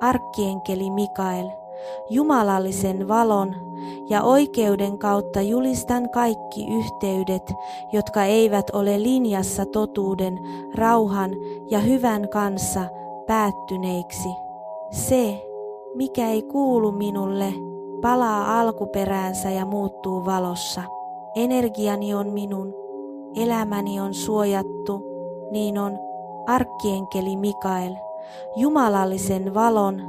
arkkienkeli Mikael, jumalallisen valon ja oikeuden kautta julistan kaikki yhteydet, jotka eivät ole linjassa totuuden, rauhan ja hyvän kanssa, päättyneiksi. Se, mikä ei kuulu minulle, palaa alkuperäänsä ja muuttuu valossa. Energiani on minun, elämäni on suojattu, niin on arkkienkeli Mikael, jumalallisen valon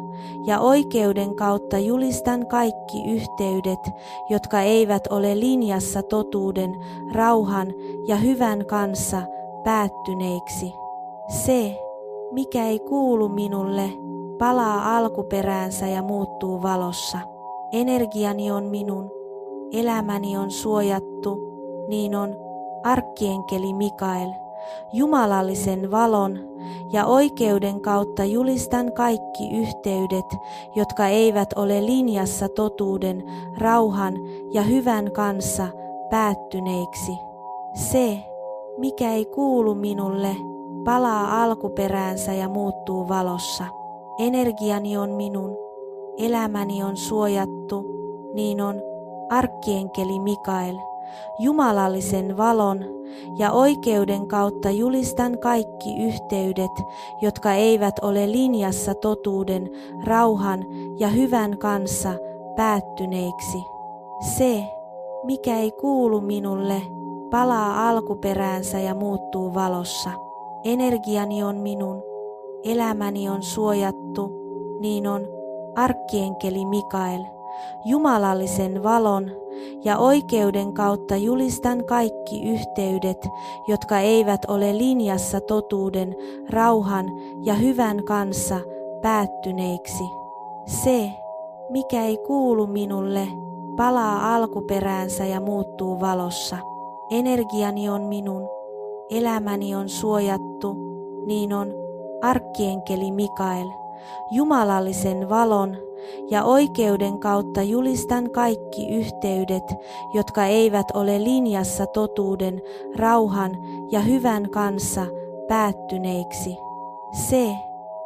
ja oikeuden kautta julistan kaikki yhteydet, jotka eivät ole linjassa totuuden, rauhan ja hyvän kanssa, päättyneiksi. Se, mikä ei kuulu minulle, palaa alkuperäänsä ja muuttuu valossa. Energiani on minun, elämäni on suojattu, niin on arkkienkeli Mikael, jumalallisen valon ja oikeuden kautta julistan kaikki yhteydet, jotka eivät ole linjassa totuuden, rauhan ja hyvän kanssa, päättyneiksi. Se, mikä ei kuulu minulle, palaa alkuperäänsä ja muuttuu valossa. Energiani on minun, elämäni on suojattu, niin on arkkienkeli Mikael, jumalallisen valon ja oikeuden kautta julistan kaikki yhteydet, jotka eivät ole linjassa totuuden, rauhan ja hyvän kanssa, päättyneiksi. Se, mikä ei kuulu minulle, palaa alkuperäänsä ja muuttuu valossa. Energiani on minun, elämäni on suojattu, niin on arkkienkeli Mikael, jumalallisen valon ja oikeuden kautta julistan kaikki yhteydet, jotka eivät ole linjassa totuuden, rauhan ja hyvän kanssa, päättyneiksi. Se, mikä ei kuulu minulle, palaa alkuperäänsä ja muuttuu valossa. Energiani on minun, elämäni on suojattu, niin on arkkienkeli Mikael, jumalallisen valon ja oikeuden kautta julistan kaikki yhteydet, jotka eivät ole linjassa totuuden, rauhan ja hyvän kanssa, päättyneiksi. Se,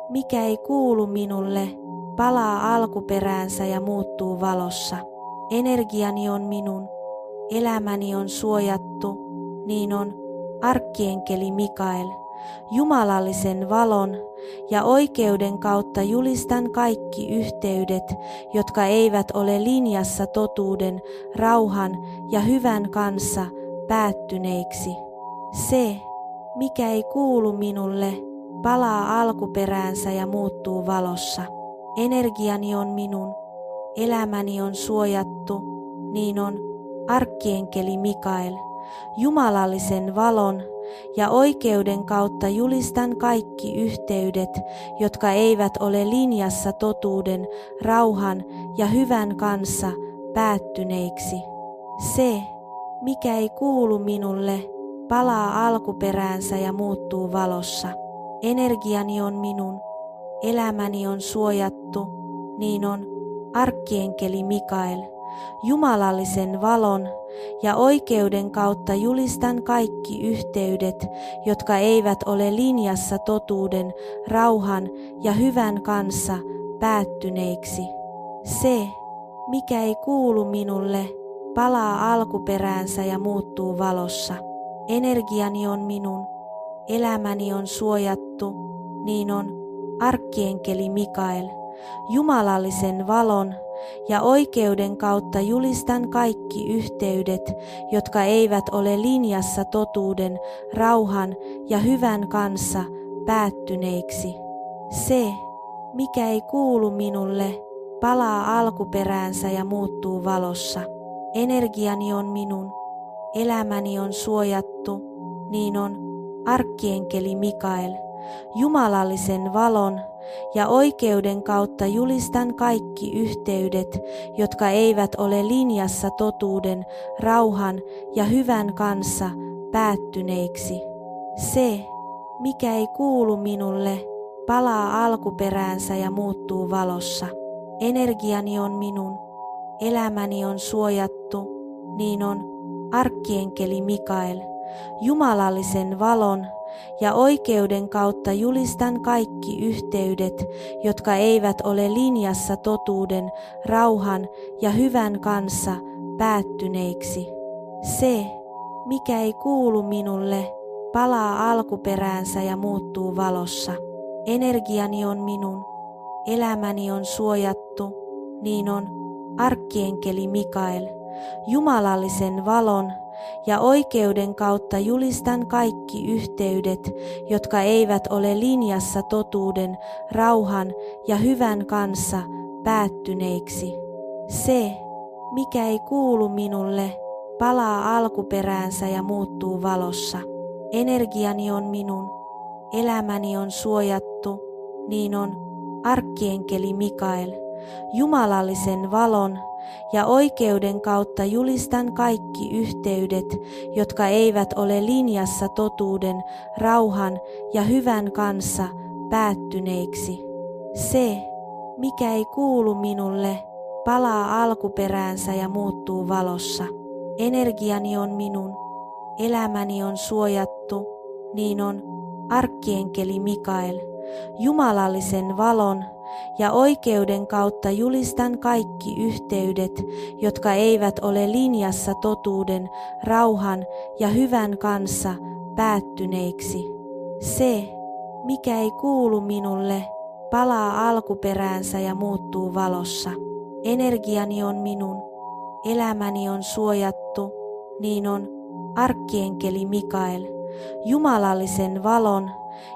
mikä ei kuulu minulle, palaa alkuperäänsä ja muuttuu valossa. Energiani on minun, elämäni on suojattu, niin on arkkienkeli Mikael, jumalallisen valon ja oikeuden kautta julistan kaikki yhteydet, jotka eivät ole linjassa totuuden, rauhan ja hyvän kanssa, päättyneiksi. Se, mikä ei kuulu minulle, palaa alkuperäänsä ja muuttuu valossa. Energiani on minun, elämäni on suojattu, niin on arkkienkeli Mikael, jumalallisen valon ja oikeuden kautta julistan kaikki yhteydet, jotka eivät ole linjassa totuuden, rauhan ja hyvän kanssa, päättyneiksi. Se, mikä ei kuulu minulle, palaa alkuperäänsä ja muuttuu valossa. Energiani on minun, elämäni on suojattu, niin on arkkienkeli Mikael, jumalallisen valon ja oikeuden kautta julistan kaikki yhteydet, jotka eivät ole linjassa totuuden, rauhan ja hyvän kanssa, päättyneiksi. Se, mikä ei kuulu minulle, palaa alkuperäänsä ja muuttuu valossa. Energiani on minun, elämäni on suojattu, niin on arkkienkeli Mikael, jumalallisen valon ja oikeuden kautta julistan kaikki yhteydet, jotka eivät ole linjassa totuuden, rauhan ja hyvän kanssa, päättyneiksi. Se, mikä ei kuulu minulle, palaa alkuperäänsä ja muuttuu valossa. Energiani on minun, elämäni on suojattu, niin on arkkienkeli Mikael, jumalallisen valon ja oikeuden kautta julistan kaikki yhteydet, jotka eivät ole linjassa totuuden, rauhan ja hyvän kanssa, päättyneiksi. Se, mikä ei kuulu minulle, palaa alkuperäänsä ja muuttuu valossa. Energiani on minun, elämäni on suojattu, niin on arkkienkeli Mikael, jumalallisen valon ja oikeuden kautta julistan kaikki yhteydet, jotka eivät ole linjassa totuuden, rauhan ja hyvän kanssa, päättyneiksi. Se, mikä ei kuulu minulle, palaa alkuperäänsä ja muuttuu valossa. Energiani on minun, elämäni on suojattu, niin on arkkienkeli Mikael. Jumalallisen valon ja oikeuden kautta julistan kaikki yhteydet, jotka eivät ole linjassa totuuden, rauhan ja hyvän kanssa, päättyneiksi. Se, mikä ei kuulu minulle, palaa alkuperäänsä ja muuttuu valossa. Energiani on minun, elämäni on suojattu, niin on arkkienkeli Mikael. Jumalallisen valon ja oikeuden kautta julistan kaikki yhteydet, jotka eivät ole linjassa totuuden, rauhan ja hyvän kanssa, päättyneiksi. Se, mikä ei kuulu minulle, palaa alkuperäänsä ja muuttuu valossa. Energiani on minun, elämäni on suojattu, niin on arkkienkeli Mikael. Jumalallisen valon ja oikeuden kautta julistan kaikki yhteydet, jotka eivät ole linjassa totuuden, rauhan ja hyvän kanssa, päättyneiksi. Se, mikä ei kuulu minulle, palaa alkuperäänsä ja muuttuu valossa. Energiani on minun, elämäni on suojattu, niin on arkkienkeli Mikael. Jumalallisen valon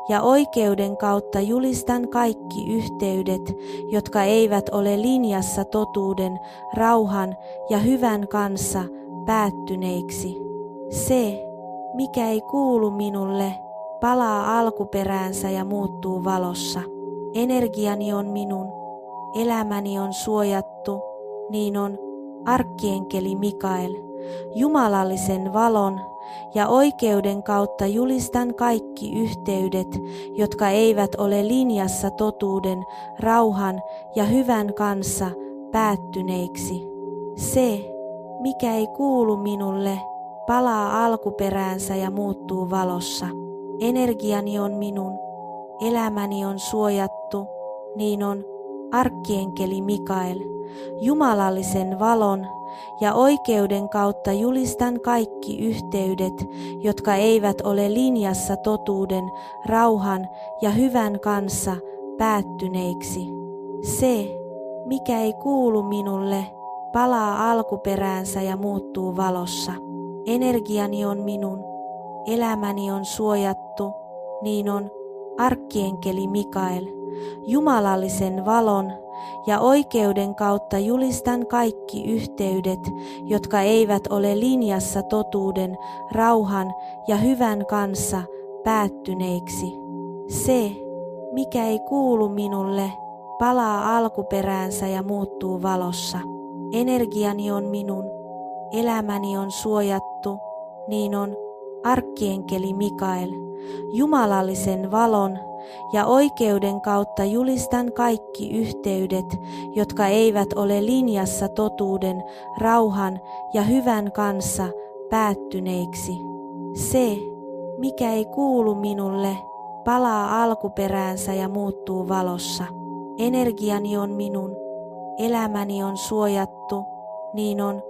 ja oikeuden kautta julistan kaikki yhteydet, jotka eivät ole linjassa totuuden, rauhan ja hyvän kanssa, päättyneiksi. Se, mikä ei kuulu minulle, palaa alkuperäänsä ja muuttuu valossa. Energiani on minun, elämäni on suojattu, niin on arkkienkeli Mikael. Jumalallisen valon ja oikeuden kautta julistan kaikki yhteydet, jotka eivät ole linjassa totuuden, rauhan ja hyvän kanssa, päättyneiksi. Se, mikä ei kuulu minulle, palaa alkuperäänsä ja muuttuu valossa. Energiani on minun, elämäni on suojattu, niin on arkkienkeli Mikael. Jumalallisen valon ja oikeuden kautta julistan kaikki yhteydet, jotka eivät ole linjassa totuuden, rauhan ja hyvän kanssa, päättyneiksi. Se, mikä ei kuulu minulle, palaa alkuperäänsä ja muuttuu valossa. Energiani on minun, elämäni on suojattu, niin on arkkienkeli Mikael. Jumalallisen valon ja oikeuden kautta julistan kaikki yhteydet, jotka eivät ole linjassa totuuden, rauhan ja hyvän kanssa, päättyneiksi. Se, mikä ei kuulu minulle, palaa alkuperäänsä ja muuttuu valossa. Energiani on minun, elämäni on suojattu, niin on arkkienkeli Mikael. Jumalallisen valon ja oikeuden kautta julistan kaikki yhteydet, jotka eivät ole linjassa totuuden, rauhan ja hyvän kanssa, päättyneiksi. Se, mikä ei kuulu minulle, palaa alkuperäänsä ja muuttuu valossa. Energiani on minun, elämäni on suojattu, niin on